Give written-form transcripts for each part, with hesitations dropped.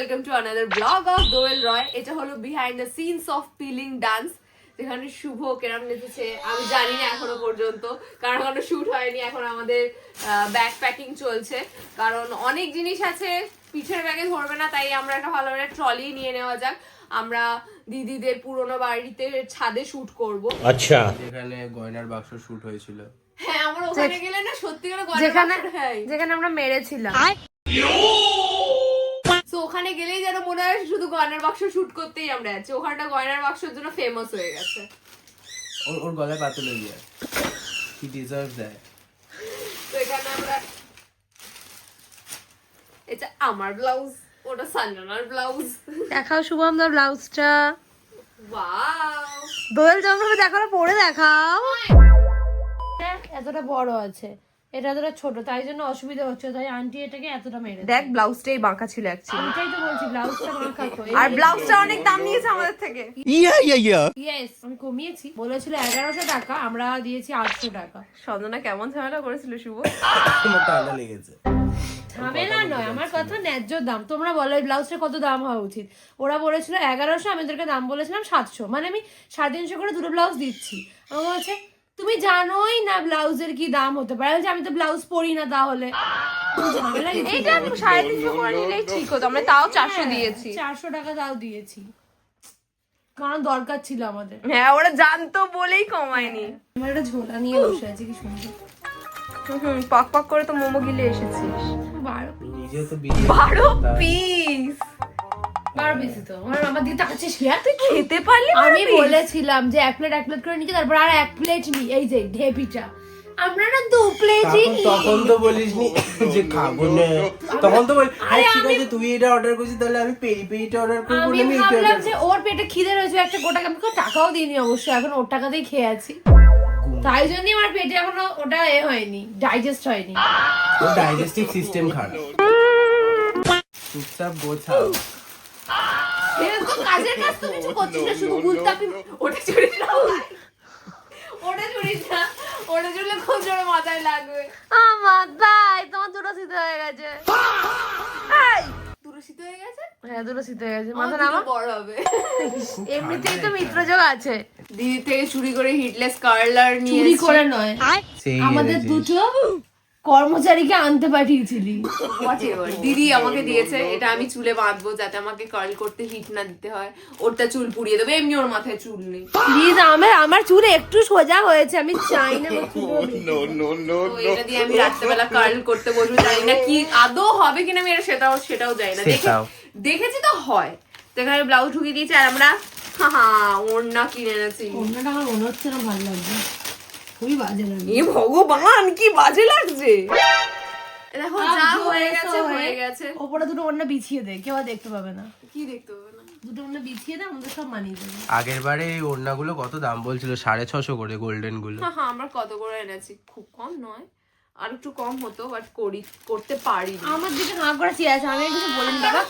Welcome to another blog of Doel Roy. এটা হলো behind the scenes of peeling dance, যেখানে শুভ কেরাম নেচেছে আমি জানি না এখনো পর্যন্ত, কারণ এখনো শুট হয়নি। এখন আমাদের ব্যাগ প্যাকিং চলছে, কারণ অনেক জিনিস আছে পিঠের ব্যাগে ধরবে না, তাই আমরা একটা ভালো একটা ট্রলি নিয়ে নেওয়া যাক। আমরা দিদিদের পুরোনো বাড়িতে ছাদে শুট করব। আচ্ছা, যেখানে গয়নার বাক্স শুট হয়েছিল। হ্যাঁ, আমরা ওখানে গেলে না সত্যি করে যেখানে আমরা মেরেছিলাম, তো ওখানে গেলেই যেন মনে হয় শুধু গয়নার বাক্স শুট করতেই আমরা যাচ্ছি। ওখানটা গয়নার বাক্সের জন্য ফেমাস হয়ে গেছে। ওর গলায় পাতল হয়ে যায়, হি ডিজার্ভ দ্যাট। তো এখানে আমরা, এটা আমার ব্লাউজ, ওটা সঞ্জনার ব্লাউজ। দেখাও শুভম দা ব্লাউজটা। ওয়াও, দোয়েল যখন দেখালো পরে দেখাও। এতটা বড় আছে, এটা এতটা ছোট, তাই জন্য অসুবিধা হচ্ছে, তাই আন্টি এটাকে এতটা মেরে দেখ ব্লাউজটাই বাঁকা ছিল অ্যাকচুয়ালি। এটাই তো বলছি, ব্লাউজটা বাঁকা তো। আর ব্লাউজটা অনেক দাম নিয়েছে আমাদের থেকে। ইয়েস, আমি কমিয়েছি, বলেছিল 1100 টাকা, আমরা দিয়েছি 800 টাকা। সঞ্জনা কেমন ঝামেলা করেছিল শুভ? আমার ঠান্ডা লেগেছে। ঝামেলা নয়, আমার কথা ন্যায্য দাম। তোমরা বলো এই ব্লাউজটা কত দাম হওয়া উচিত। ওরা বলেছিল 1100, আমি ওদেরকে দাম বলেছিলাম 700, মানে আমি 350 করে দুটো ব্লাউজ দিচ্ছি। আমার বলছে তুমি জানোই না ব্লাউজের কি দাম হতে পারে, আমি তো ব্লাউজ পরি না, তাহলে এইটা আমি 350 করে নিলেই ঠিক হতো, আমরা তাও 400 দিয়েছি। 400 টাকা তাও দিয়েছি, কারণ দরকার ছিল আমাদের। হ্যাঁ, ওরা জানতো বলেই কমায়নি। আমার একটা ঝোলা নিয়ে বসে আছে, কি সুন্দর। পাক পাক করে তো মোমো গিলে এসেছিস। 12 12 পিস। 12 পিস তো আমার দিকে তাকাচ্ছিস কি? তুই খেতে পারলি? আমি বলেছিলাম যে এক প্লেট করে নিচে, তারপর আর এক প্লেট নি। এই যে ঢেপিটা আমরা না 2 প্লেটই নি। তখন তো বলিসনি যে খাবো না, তখন তো বল আরে ঠিক আছে তুই এটা অর্ডার করছিস, তাহলে আমি পেইটা অর্ডার করব না। আমি ভাবলাম যে ওর পেটে খিদে রয়েছে, একটা গোটা আমি টাকাও দিইনি অবশ্য, এখন ওর টাকাতেই খেয়ে আছি, তাই জন্যই আমার পেটে এখনো ওটা হয়নি, ডাইজেস্ট হয়নি। তোর ডাইজেস্টিভ সিস্টেম খারাপ। চুপচাপ গোছাও। কাজের কাজ তো কিছু করছিস না, শুধু গুলতাপি। ওটা চুরিস না, ওটা চুরিস না, ওটা চুরলে খুব জোরে মাথায় লাগবে। আমার ভাই তোমার দুটো শীত হয়ে গেছে। এই দুরশিত হয়ে গেছে? হ্যাঁ, দুটো শীত হয়ে গেছে, মাথা মাথা নামা। বড় হবে। এমনিতেই তো মিত্রযোগ আছে। দিদি থেকে চুরি করে হিটলেস কার্লার নিয়ে চুরি করে নয়, সেই আমাদের দুটো কর্মচারীকে আনতে পাঠিয়েছিলি। দিদি আমাকে দিয়েছে, এটা আমি চুলে বাঁধবো যাতে আমাকে কার্ল করতে হিট না দিতে হয়। ওরটা চুল পুড়িয়ে দেবো, এমনি ওর মাথায় চুল নেই। প্লিজ, আমার চুল একটু সোজা হয়েছে, আমি চাই না। তো এটা দিয়ে আমি রাত্রেবেলা কার্ল করতে বসবো, জানি না কি আদৌ হবে কিনা, আমি সেটাও জানি না। দেখেছি তো হয়। তো এখানে ব্লাউজ ঢুকিয়ে দিয়েছি, আর আমরা ওড়না কিনে এনেছি। ওড়নাটা আমার মনে হচ্ছে না ভালো লাগবে, খুবই বাজে লাগবে। এ ভগবান, কি বাজে লাগছে। দেখো যা হয়ে গেছে হয়ে গেছে। ওপরে দুটো ওড়না বিছিয়ে দে, কেউ আর দেখতে পাবে না। কি দেখতে হবে না? দুটো ওড়না বিছিয়ে দে, আমাদের সব মানিয়ে দেবে। আগের বারে এই ওড়নাগুলো কত দাম বলছিল? 650 করে গোল্ডেন গুলো। হ্যাঁ, আমরা কত করে এনেছি, খুব কম নয়, আর একটু কম হতো, বাট করতে পারি। আমার দিকে হাঁ করে চেয়ে আছে, আমি কিছু বলিনি বাবা।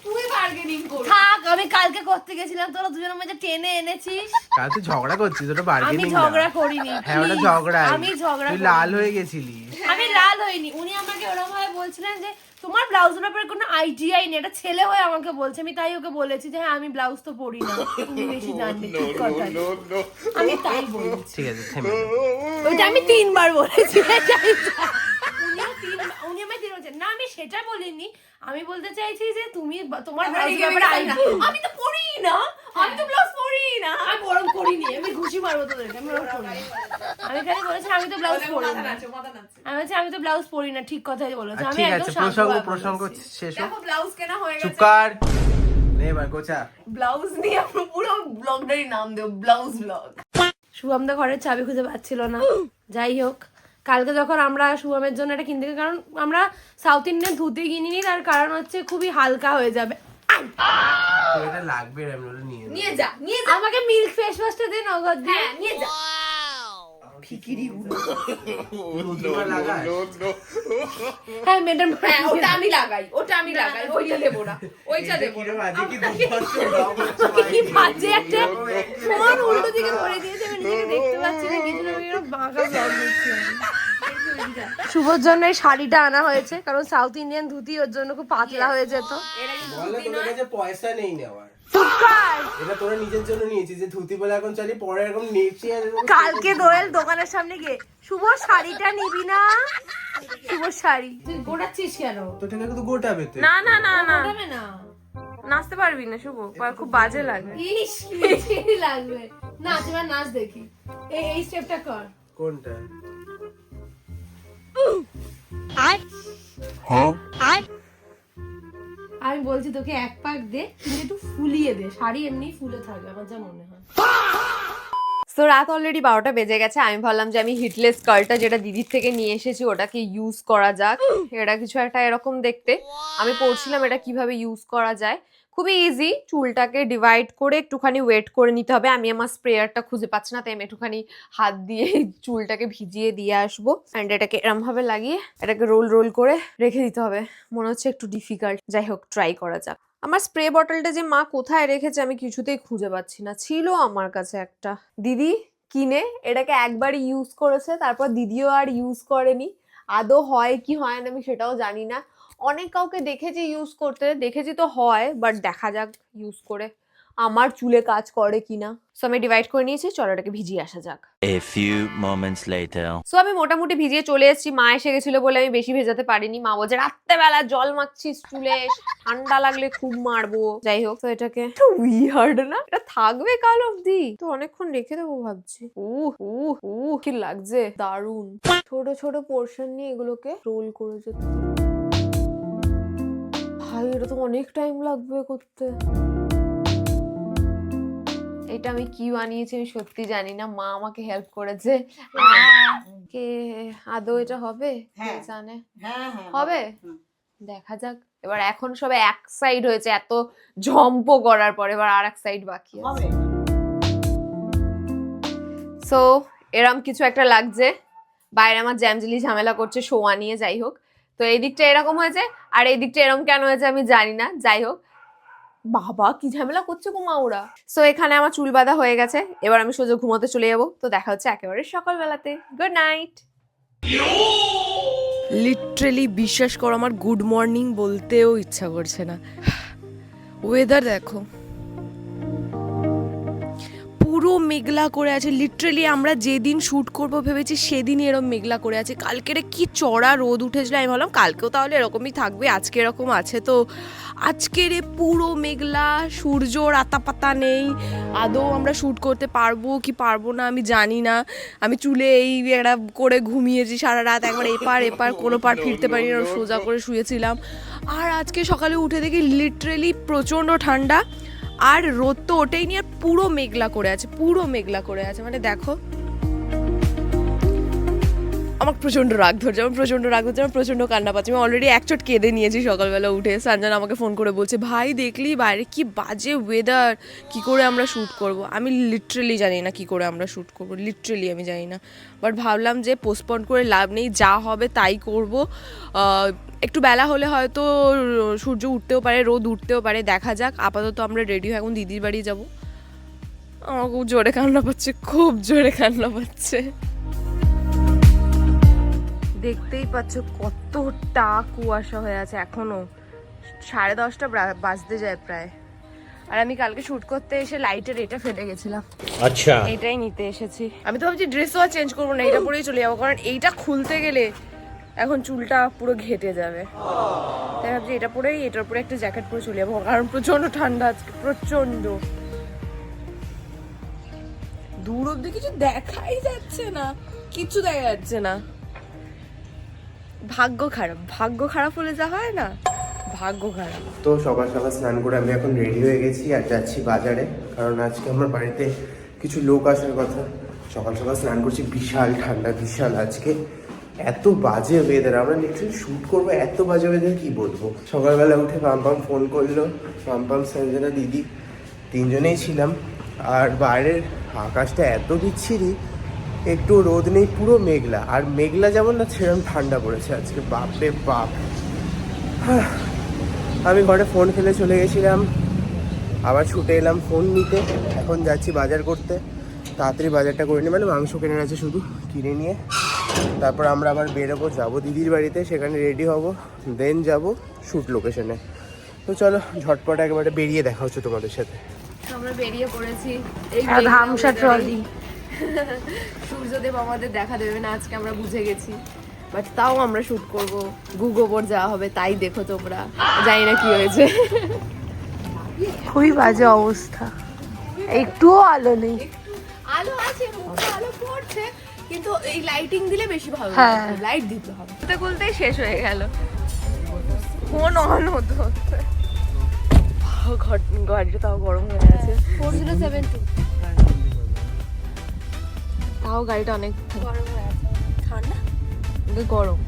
তুই বার্গেনিং কর। থাক, আমি কালকে করতে গেছিলাম, তোরা দুজনের মধ্যে টেনে এনেছিস। কাল তুই ঝগড়া করছিস, ওটা আমি বার্গেনিং না। ঝগড়া করিনি। হ্যাঁ, ওটা ঝগড়া। আমি ঝগড়া তুই লাল হয়ে গেছিলি। আমি লাল হইনি, উনি আমাকে ওরকম ভাবে বলছিলেন যে তোমার ব্লাউজের ব্যাপারে কোনো আইডিয়াই নেই, এটা ছেলে হয়ে আমাকে বলছে। আমি তাই ওকে বলেছি যে হ্যাঁ, আমি ব্লাউজ তো পরি না, তুমি বেশি জানবে। ঠিক কথা, আমি তাই বলেছি। ঠিক আছে, থেমে যা। ওইটা আমি 3 বার বলেছি। উনি আমায় 3 বলছেন না, আমি সেটা বলিনি। আমি বলতে চাইছি যে তুমি তোমার ব্লাউজের ব্যাপারে আমি তো পরি না, আমি তো ব্লাউজ পরি না। আমি বরং করিনি, আমি ঘুষি মারবো তোদেরকে। আমি ওরকম করিনি, আমি খালি বলেছি আমি তো ব্লাউজ পরি না। আমি বলছি আমি তো ব্লাউজ পরি না, ঠিক কথাই বলেছি। আমি ঠিক একদম আছে, শান্ত প্রসঙ্গ শেষ হোক। দেখো ব্লাউজ কেনা হয়ে চুপ গেছে। কর, নে এবার গোছা। ব্লাউজ নিয়ে আমরা পুরো ব্লগটারই নাম দেব, ব্লাউজ ব্লগ। শুভমদা ঘরের চাবি খুঁজে পাচ্ছিল না। যাই হোক, কালকে যখন আমরা শুভমের জন্য এটা কিনতে গেছি, কারণ আমরা সাউথ ইন্ডিয়ান ধুতে কিনিনি, তার কারণ হচ্ছে খুবই হালকা হয়ে যাবে। এটা লাগবে, আমি নিয়ে যা। আমাকে মিল্ক ফেস ওয়াশটা দে নগদ দিয়ে। হ্যাঁ, নিয়ে যা। ফিকিরি হ্যাঁ ম্যাডাম, হ্যাঁ, ওটা আমি লাগাই, ওইটা দেবো না, ওইটা দেবো না। কি বাজে একটা ফোন উল্টো দিকে ধরে দিয়েছে, আমি নিজেকে দেখতে পাচ্ছি না, কিছু না, আমি বাঁকা ব্লগ দিচ্ছি। শুভর জন্য এই শাড়িটা আনা হয়েছে, কারণ সাউথ ইন্ডিয়ান ধুতি ওর জন্য খুব পাতলা হয়ে যেত। বলে তোর কাছে পয়সা নেই নেওয়ার, চুপ কর। এটা তোরা নিজের জন্য নিয়েছিস যে ধুতি বলে এখন চালি, পরে এরকম নেচি আর এরকম কালকে দোয়েল দোকানের সামনে গিয়ে শুভ শাড়িটা নিবি না, শুভ শাড়ি তুই গোটাচ্ছিস কেন? তো ঠিক আছে, তো গোটাবে তো। না না না না গোটাবে না, নাচতে পারবি না শুভ, খুব বাজে লাগে। ইস কি মিষ্টি লাগবে। নাচ, এবার নাচ দেখি। এই স্টেপটা কর। কোনটা? আমি বলছি তোকে এক পাক দে, কিন্তু একটু ফুলিয়ে দে, শাড়ি এমনি ফুলে থাকবে আমার যা মনে হয়। তো রাত অলরেডি 12টা বেজে গেছে, আমি ভাবলাম যে আমি হিটলেস স্কার্টটা যেটা দিদির থেকে নিয়ে এসেছি ওটাকে ইউজ করা যাক। এটা কিছু একটা এরকম দেখতে, আমি পড়ছিলাম এটা কিভাবে ইউজ করা যায়। খুবই ইজি, চুলটাকে ডিভাইড করে একটুখানি ওয়েট করে নিতে হবে। আমি আমার স্প্রেয়ারটা খুঁজে পাচ্ছি না, তাই আমি একটুখানি হাত দিয়ে চুলটাকে ভিজিয়ে দিয়ে আসবো। অ্যান্ড এটাকে এরম ভাবে লাগিয়ে এটাকে রোল রোল করে রেখে দিতে হবে। মনে হচ্ছে একটু ডিফিকাল্ট, যাই হোক ট্রাই করা যাক। আমার স্প্রে বটলটা যে মা কোথায় রেখেছে আমি কিছুতেই খুঁজে পাচ্ছি না। ছিল আমার কাছে একটা, দিদি কিনে এটাকে একবারই ইউজ করেছে, তারপর দিদিও আর ইউজ করেনি। আদৌ হয় কি হয় না আমি সেটাও জানি না। অনেক কাউকে দেখেছি ইউজ করতে, দেখেছি তো হয়, বাট দেখা যাক ইউজ করে আমার চুলে কাজ করে কিনা। সো আমি ডিভাইড করে নিয়েছি, চলো এটাকে ভিজিয়ে আসা যাক। A few moments later. So আমি মোটামুটি ভিজিয়ে চলে এসেছি। মা এসে গেছিল বলে আমি বেশি ভেজাতে পারিনি। মা বলছে রাত্রেবেলা জল মাখছিস চুলে, ঠান্ডা লাগলে খুব মারবো। যাই হোক, তো এটাকে উইয়ার্ড না, এটা থাকবে কাল অবধি, তো অনেকক্ষণ রেখে দেবো ভাবছি। কি লাগছে, দারুন। ছোট ছোট পোর্শন নিয়ে এগুলোকে রোল করে যেতে। ভাই এটা তো অনেক টাইম লাগবে করতে। এটা আমি কি বানিয়েছি আমি সত্যি জানি না, মা আমাকে হেল্প করেছে। কে আদৌ এটা হবে জানে? হবে, দেখা যাক। এবার এখন সবে এক সাইড হয়েছে এত ঝম্প করার পর, এবার আর এক সাইড বাকি আছে। সো এরম কিছু একটা লাগছে। বাইরে আমার জ্যামজেলি ঝামেলা করছে শোয়া নিয়ে, যাই হোক। তো এই দিকটা এরকম হয়েছে আর এই দিকটা এরকম কেন হয়েছে আমি জানি না, যাই হোক। বাবা কি ঝামেলা করছে গো মা ওরা। সো এখানে আমার চুল বাঁধা হয়ে গেছে, এবার আমি সোজা ঘুমোতে চলে যাবো। তো দেখা হচ্ছে একেবারে সকালবেলাতে। Good night. লিটারেলি বিশ্বাস করো আমার গুড মর্নিং বলতেও ইচ্ছা করছে না। ওয়েদার দেখো, পুরো মেঘলা করে আছে। লিটারেলি আমরা যেদিন শ্যুট করবো ভেবেছি সেদিনই এরকম মেঘলা করে আছে। কালকেরে কি চড়া রোদ উঠেছিল, আমি ভাবলাম কালকেও তাহলে এরকমই থাকবে, আজকে এরকম আছে। তো আজকের পুরো মেঘলা, সূর্যর আতাপাতা নেই। আদৌ আমরা শ্যুট করতে পারবো কি পারবো না আমি জানি না। আমি চুলে এই একটা করে ঘুমিয়েছি সারা রাত, একবার এপার কোনো পার ফিরতে পারিনি, সোজা করে শুয়েছিলাম। আর আজকে সকালে উঠে দেখি লিটারেলি প্রচণ্ড ঠান্ডা, আর রোদ তো ওঠেই নি, আর পুরো মেঘলা করে আছে, পুরো মেঘলা করে আছে। মানে দেখো, আমার প্রচণ্ড রাগ ধরছে, আমার প্রচণ্ড কান্না পাচ্ছে। আমি অলরেডি এক চোট কেঁদে নিয়েছি সকালবেলা উঠে। সঞ্জনা আমাকে ফোন করে বলছে, ভাই দেখলি বাইরে কি বাজে ওয়েদার, কি করে আমরা শ্যুট করব। আমি লিটারেলি জানি না কি করে আমরা শ্যুট করব, লিটারেলি আমি জানি না। বাট ভাবলাম যে পোস্টপন করে লাভ নেই, যা হবে তাই করব। একটু বেলা হলে হয়তো সূর্য উঠতেও পারে, রোদ উঠতেও পারে, দেখা যাক। আপাতত আমরা রেডি হয়ে এখন দিদির বাড়ি যাব। আমার খুব জোরে কান্না পাচ্ছে, খুব জোরে কান্না পাচ্ছে। দেখতেই পাচ্ছ কতটা কুয়াশা হয়ে আছে, এখনো 10:30 বাজতে যায় প্রায়। আর আমি কালকে শুট করতে এসে লাইটের এটা ফেলে গেছিলাম, আচ্ছা এটাই নিতে এসেছি। আমি তো ভাবছি ড্রেসও আর চেঞ্জ করবো না, এটা পরেই চলে যাবো, কারণ এইটা খুলতে গেলে এখন চুলটা পুরো ঘেটে যাবে। তাই ভাবছি এটা পরেই, এটার উপরে একটা জ্যাকেট পরে চলে যাবো, কারণ প্রচন্ড ঠান্ডা আজকে, প্রচন্ড। দূর অব্দি কিছু দেখাই যাচ্ছে না, কিছু দেখা যাচ্ছে না। ভাগ্য খারাপ হলে যা হয় না, ভাগ্য খারাপ। তো সকাল সকাল স্নান করে আমি এখন রেডি হয়ে গেছি আর যাচ্ছি বাজারে, কারণ আজকে আমার বাড়িতে কিছু লোক আসার কথা। সকাল সকাল স্নান করছি, বিশাল ঠান্ডা, বিশাল। আজকে এত বাজে ওয়েদার, আমরা লিটারালি শ্যুট করবো, এত বাজে ওয়েদার কি বলবো। সকালবেলা উঠে পাম্পাম ফোন করলো, পাম্পাম সঞ্জনা দিদি তিনজনেই ছিলাম। আর বাইরের আকাশটা এত বিচ্ছিরি, একটু রোদ নেই, পুরো মেঘলা। আর মেঘলা যেমন না সেরকম ঠান্ডা পড়েছে আজকে, বাপরে বাপ। আমি ঘরে ফোন ফেলে চলে গেছিলাম, আবার ছুটে এলাম ফোন নিতে। এখন যাচ্ছি বাজার করতে, তাড়াতাড়ি বাজারটা করে নিই, মানে মাংস কেনার আছে শুধু, কিনে নিয়ে তারপর আমরা আবার বেরোবো, যাবো দিদির বাড়িতে, সেখানে রেডি হব, দেন যাব শ্যুট লোকেশনে। তো চলো ঝটপট একেবারে বেরিয়ে দেখা হচ্ছে তোমাদের সাথে। আমরা বেরিয়ে পড়েছি। এই ধামসা ট্রলি। সূর্যদেব আমাদের দেখা দেবে না আজকে, আমরা বুঝে গেছি, বাট তাও আমরা শুট করব। গুগোবর যাওয়া হবে, তাই দেখো তোমরা, জানি না কি হয়েছে। খুবই বাজে অবস্থা, একটুও আলো নেই। আলো আছে, মুখে আলো পড়ছে, কিন্তু এই লাইটিং দিলে বেশি ভালো হ্যাঁ। লাগবে, লাইট দিতে হবে। বলতে বলতেই শেষ হয়ে গেল, ফোন অন হতে হতে। গাড়িটা তাও গরম হয়ে আছে, 4072 তাও গাড়িটা অনেক গরম হয়ে আছে। ঠান্ডা? গরম।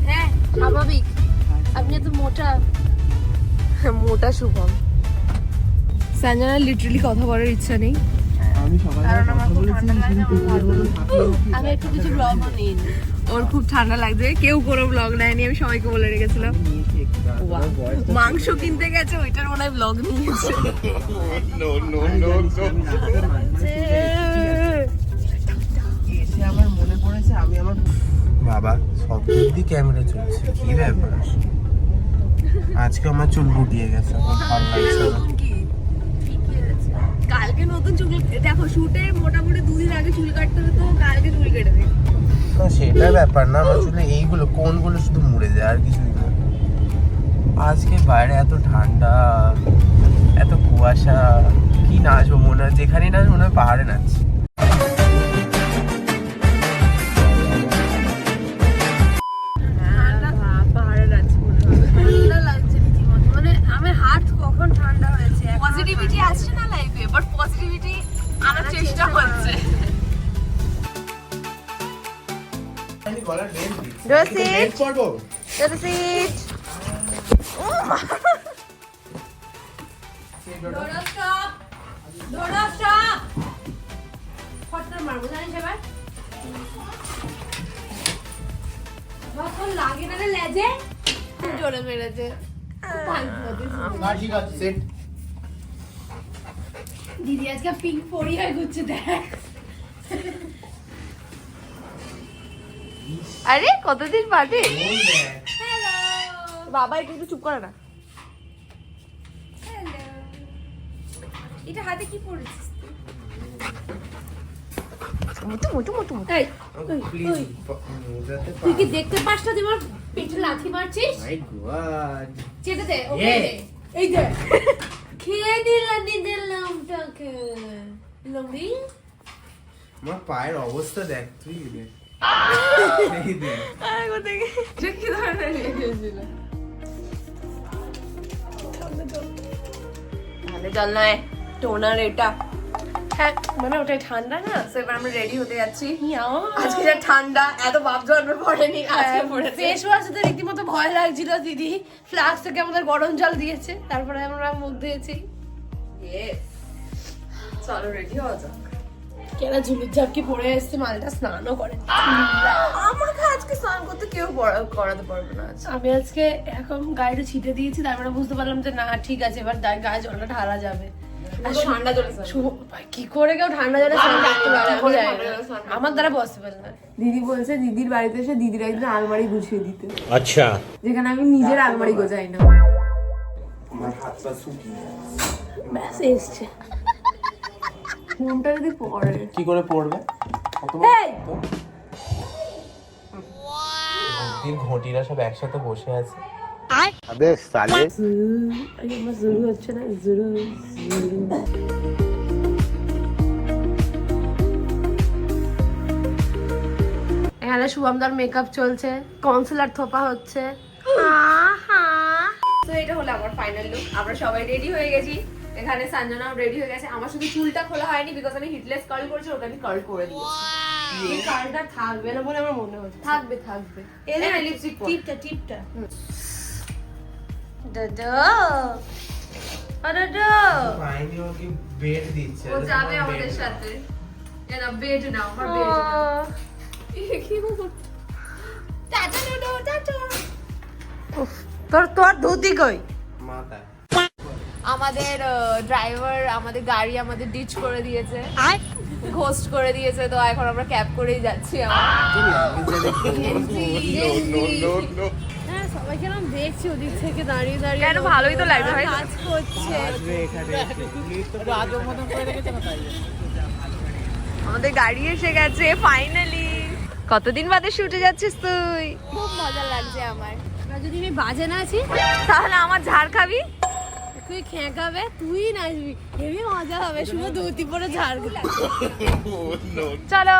হ্যাঁ স্বাভাবিক, আপনি এত মোটা। মোটা শুভম। সঞ্জনা লিটারালি কথা বলার ইচ্ছা নেই, কারণ আমার খুব ঠান্ডা লাগছে। আমি একটু কিছু ব্লগও নিইনি। ওর খুব ঠান্ডা লাগছে, কেউ কোনো ব্লগ নেয়নি, আমি সবাইকে বলে রেখেছিলাম। মাংস কিনতে গেছে, ওইটার মনে হয় ব্লগ নিয়েছে। আমার মনে পড়েছে আমি আমার বাবা সব দিক দিয়ে ক্যামেরা চলছে, কি ব্যাপার। আজকে আমার চুল গুটিয়ে গেছে, আমার ভালো লাগছে না। কালকে নতুন চুল, দেখো শুটের মোটামুটি 2 দিন আগে চুল কাটতে হবে, তো কালকে চুল কেটে দেবে। না সেটা ব্যাপার না, আমার চুলে এইগুলো কোনগুলো শুধু মুড়ে যায়, আর কিছুই না। আজকে বাইরে এত ঠান্ডা, এত কুয়াশা, কি নাচবো মনে হয়, যেখানেই নাচ মনে হয় পাহাড়ে নাচছি। পাহাড়ে যাচ্ছি মনে হয়। ঠান্ডা লাগছে রীতিমতো, মানে আমার হাত কখন ঠান্ডা হয়েছে। পজিটিভিটি আসছে না লাইফে, বাট পজিটিভিটি আনার চেষ্টা হচ্ছে। লাগে না রে লেজে, জোরে মেরেছে। দিদি আজকে পিঙ্ক পরি হয়ে ঘুরছে, দেখ। আরে কতদিন বাদে। বাবা একটু চুপ করে না। এটা হাতে কি পড়েছিস? মুটু মুটু মুটু মুটু। এই, তুই কি দেখতে পাস না তুই আমার পেটে লাথি মারছিস? চেটে দে, ওকে দে। এই দে। খেয়ে দিলাম তোকে। লম্বি? আমার পায়ের অবস্থা দেখ তুই, কি ধরনের লেগেছিল? জল নয়, টোনার এটা। হ্যাঁ মানে ওটাই ঠান্ডা না, তো এবার আমরা রেডি হতে যাচ্ছি। আজকে যা ঠান্ডা, এত ভাব জন্মে পড়েনি, আজকে পড়েছে। ফেস ওয়াশে তো রীতিমতো ভয় লাগছিল, দিদি ফ্লাক্স থেকে আমাদের গরম জল দিয়েছে, তারপরে আমরা মুখ ধুয়েছি। চলো রেডি হওয়া যাক। কেনা ঝুলুর ঝাপকি পরে এসছে, মালটা স্নানও করে। আমাকে আজকে স্নান করতে কেউ করাতে পারবে না। আমি আজকে এখন গাড়িটা ছিটে দিয়েছি, তারপরে বুঝতে পারলাম যে না ঠিক আছে, এবার গায়ে জলটা ঢালা যাবে। আর ঠান্ডা জলে কি করে কেউ ঠান্ডা জলে স্নান করতে পারে? আমি করে জানি ঠান্ডা না। জলে স্নান আমার দ্বারা পসিবল না। দিদি বলছে দিদির বাড়িতে এসে দিদির একদিন আলমারি গুছিয়ে দিতে, अच्छा যেখানে আমি নিজের আলমারি গোছাই না। আমার হাত পা শুকিয়ে ব্যাস এসছে। ফোনটা যদি পড়ে কি করে পড়বে? ঘটিরা সব একসাথে বসে আছে। अबे साले আমার জরুরি হচ্ছে না, জরুরি এখানে শুভমদার মেকআপ চলছে, কনসিলার থোপা হচ্ছে। তো এটা হলো আমার ফাইনাল লুক। আমরা সবাই রেডি হয়ে গেছি, এখানে সঞ্জনাও রেডি হয়ে গেছে। আমার শুধু চুলটা খোলা হয়নি, বিকজ আমি হিটলেস কার্ল করেছি, ওটা আমি কার্ল করে দিয়েছি। এই কার্ডটা থাকবে না বলে আমার মনে হচ্ছে। থাকবে থাকবে। এলে এখানে লিপস্টিক টিপটা টিপটা দাদা দাদা পাইনি, ওকে বেড দিচ্ছে। ও যাবে আমাদের সাথে। এ না বেড নাও, আমার বেড নাও। কি হলো? টাটা নাও, টাটা। তোর ধুতি কই? মাথায় আমাদের ড্রাইভার আমাদের গাড়ি আমাদের ডিচ করে দিয়েছে। ঘোস্ট করে দিয়েছে, তো এখন আমরা ক্যাব করেই যাচ্ছি। হ্যাঁ সবাই কেমন দেখছি ওদিক থেকে দাঁড়িয়ে দাঁড়িয়ে। কেন, ভালোই তো লাগবে ভাই। কাজ করছে। আমাদের গাড়ি এসে গেছে ফাইনালি। কতদিন বাদে শুটে যাচ্ছিস তুই? খুব মজা লাগছে আমার। আর যদি আমি বাজে নাচি তাহলে আমার ঝাড় খাবি? তুই খেঁকাবে, তুই নাচবি, হেবি মজা হবে। শুধু ধুতি পরে ঝাড়। চলো।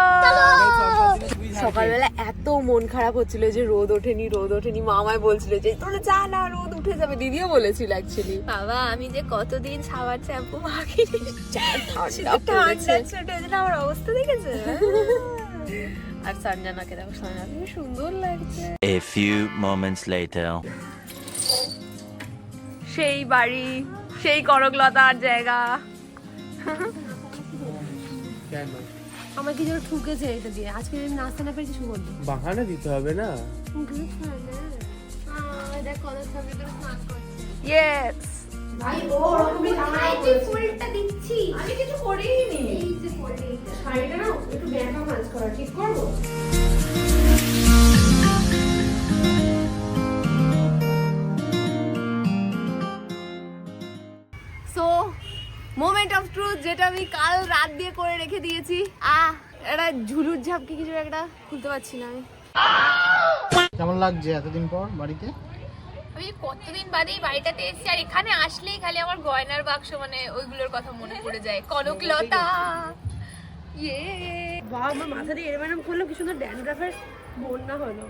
সকালবেলা এত মন খারাপ হচ্ছিল যে রোদ ওঠেনি মা আমায় বলছিল যে তোরা যা না রোদ উঠে যাবে, দিদিও বলেছিল অ্যাকচুয়ালি। বাবা আমি যে কতদিন সাবান শ্যাম্পু মাখিনি, আমার অবস্থা দেখেছে। আর সঞ্জনাকে দেখো, সঞ্জনা সুন্দর লাগছে। A few moments later. সেই বাড়ি, সেই করকলতার জায়গা। কেন আমার কি যেন ঠুকেছে এটা দিয়ে, আজকে আমি নাচতে না পেরেছি সুবল। বাহানা দিতে হবে না? দেখ কত ছবি তোর নাচ করছে। ইয়েস। ভাই ও রকমই আমি ফুলটা দিচ্ছি, আমি কিছু করিনি। এই যে করে শাড়িটা না একটু ব্যাকা ভাঁজ করা ঠিক করব। সো মোমেন্ট অফ ট্রুথ, যেটা আমি কাল রাত দিয়ে করে রেখে দিয়েছি। একটা ঝুলুর ঝাপকি কিছু একটা খুলতে পারছি না আমি। কেমন লাগছে এতদিন পর বাড়িতে? আমি কতদিন বাদেই বাড়িটাতে এসেছি, আর এখানে আসলেই খালি আমার গয়নার বাক্স মানে ওইগুলোর কথা মনে পড়ে যায়। কনকলতা ইয়ে বাবা আমার মাথা দিয়ে এরম করলো, কি সুন্দর ড্যান্ড্রাফের বন্যা হলো।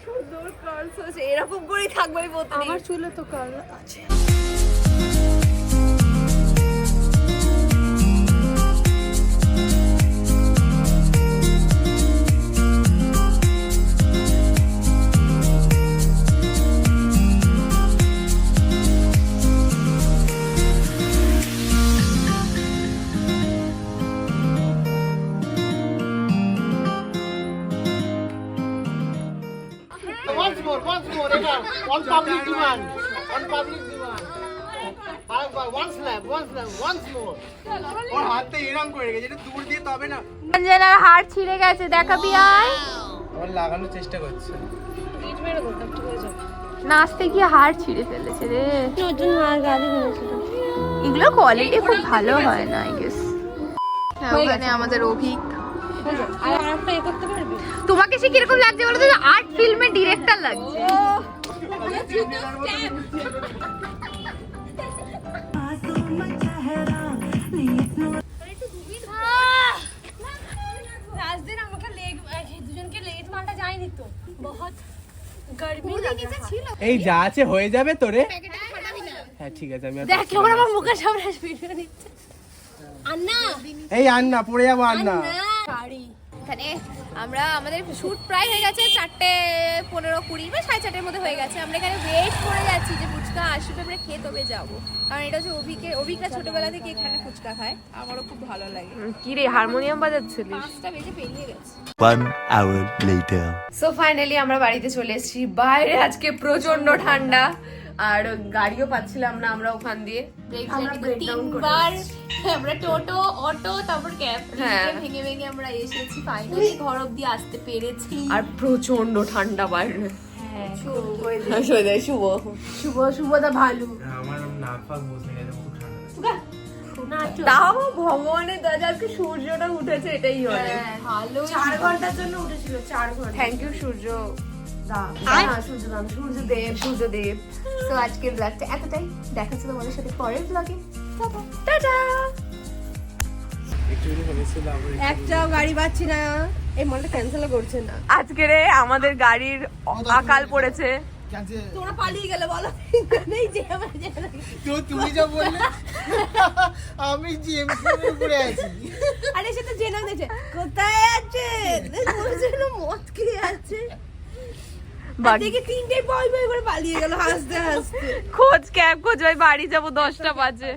সুন্দর কার্লস হয়েছে, এরকম করেই থাকবো এই প্রতিদিন। আমার চুলে তো কাল আছে। Once more, এটা on public demand. Once more. ওর হাতে এরকম করে রেখেছে, এটা দূর দিয়ে তবে না। অঞ্জনার হাড় ছিঁড়ে গেছে, দেখাবি আয়। ওর লাগানোর চেষ্টা করছে। নাচতে গিয়ে হাড় ছিঁড়ে ফেলেছে রে। নতুন মার গাড়ি কিনেছিল। এগুলোর কোয়ালিটি খুব ভালো হয় না আই গেস। ওখানে আমাদের অভিক। আর একটা এ করতে পারবি? তোমাকে সে কিরকম লাগছে বলো তো? আর্ট ফিল্মের ডিরেক্টর লাগছে। রাজদিন আমাকে লেগ দুজনকে লেগ মালটা যায়নি তো, বহুত গরমি লাগছে। ছিল এই যা আছে হয়ে যাবে তোরে। হ্যাঁ ঠিক আছে, আমি দেখ কেমন আমার মুখের সামনে ভিডিও নিচ্ছে। আন্না এই আন্না পড়ে যাবো আন্না। গাড়ি এখানে আমরা আমাদের শুট প্রায় হয়ে গেছে, 4:15-20 বা 4:30 মধ্যে হয়ে গেছে। আমরা এখানে ওয়েট করে যাচ্ছি যে ফুচকা আসবে, আমরা খেয়ে তবে যাবো। কারণ এটা হচ্ছে অভিকরা ছোটবেলা থেকে এখানে ফুচকা খায়, আমারও খুব ভালো লাগে। কি রে, হারমোনিয়াম বাজাচ্ছিলিস? 5টা বেজে পেরিয়ে গেছে। 1 hour later. সো ফাইনালি আমরা বাড়িতে চলে এসেছি। বাইরে আজকে প্রচন্ড ঠান্ডা, আর গাড়িও পাচ্ছিলাম না আমরা ওখান দিয়ে। আমরা তিনবার আমরা টোটো, অটো, তারপর ক্যাব হ্যাঁ। ভেঙে ভেঙে আমরা এসেছি, ফাইনালি ঘর অব্দি আসতে পেরেছি। আর প্রচন্ড ঠান্ডা বাইরে। শুভ শুভদা ভালো। আমার নাক পাক বসে গেছে, খুব ঠান্ডা। তাও ভগবানের দয়া, আজকে সূর্যটা উঠেছে, এটাই অনেক ভালো। 4 ঘন্টার জন্য উঠেছিল, 4 ঘন্টা। থ্যাংক ইউ সূর্য। সূর্যদেব। তো আজকের ব্লগটা এতটাই, দেখাচ্ছি তোমাদের সাথে পরের ব্লগে। টাটা। একটু হয়েছিল আমার। একটাও গাড়ি পাচ্ছি না, এই মলটা ক্যান্সেল করছে না। আজকে রে আমাদের গাড়ির আকাল পড়েছে। তোমরা পালিয়ে গেলে বলো, নেই যে আমার তো তুমি যা বললে আমি জিএমসি এর উপরে আছি। আরে সে তো জেনে নিয়েছে কোথায় আছে, বলছিল মদ খেয়ে আছে। দেখে 3টে বই বই করে পালিয়ে গেল হাসতে হাসতে। খোঁজ ক্যাব খোঁজ, ভাই বাড়ি যাবো, 10টা বাজে।